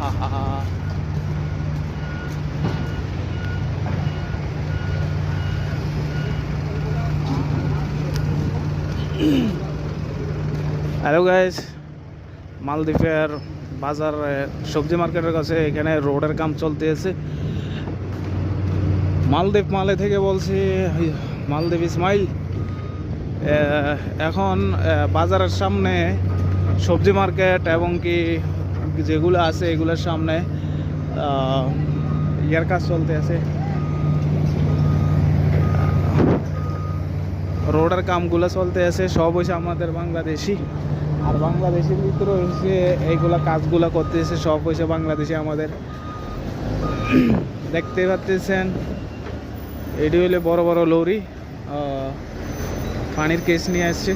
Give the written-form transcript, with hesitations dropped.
Hello guys, মালদ্বীপের বাজার সবজি মার্কেটের কাছে এখানে রোডের কাম চলতেছে। মালদ্বীপ মালে থেকে বলছি, মালদ্বীপ ইসমাইল। এখন বাজারের সামনে সবজি মার্কেট এবং কি যেগুলো আছে এগুলোর সামনে ইয়ার কাজ চলতে আছে, রোডের কামগুলো চলতে আছে। সব হয়েছে আমাদের বাংলাদেশি, আর বাংলাদেশের ভিতরে হচ্ছে এইগুলা কাজগুলো করতেছে, সব হয়েছে বাংলাদেশি আমাদের। দেখতে পাচ্ছেন এটি হইলে বড় বড় লরি পানির কেস নিয়ে আসছে।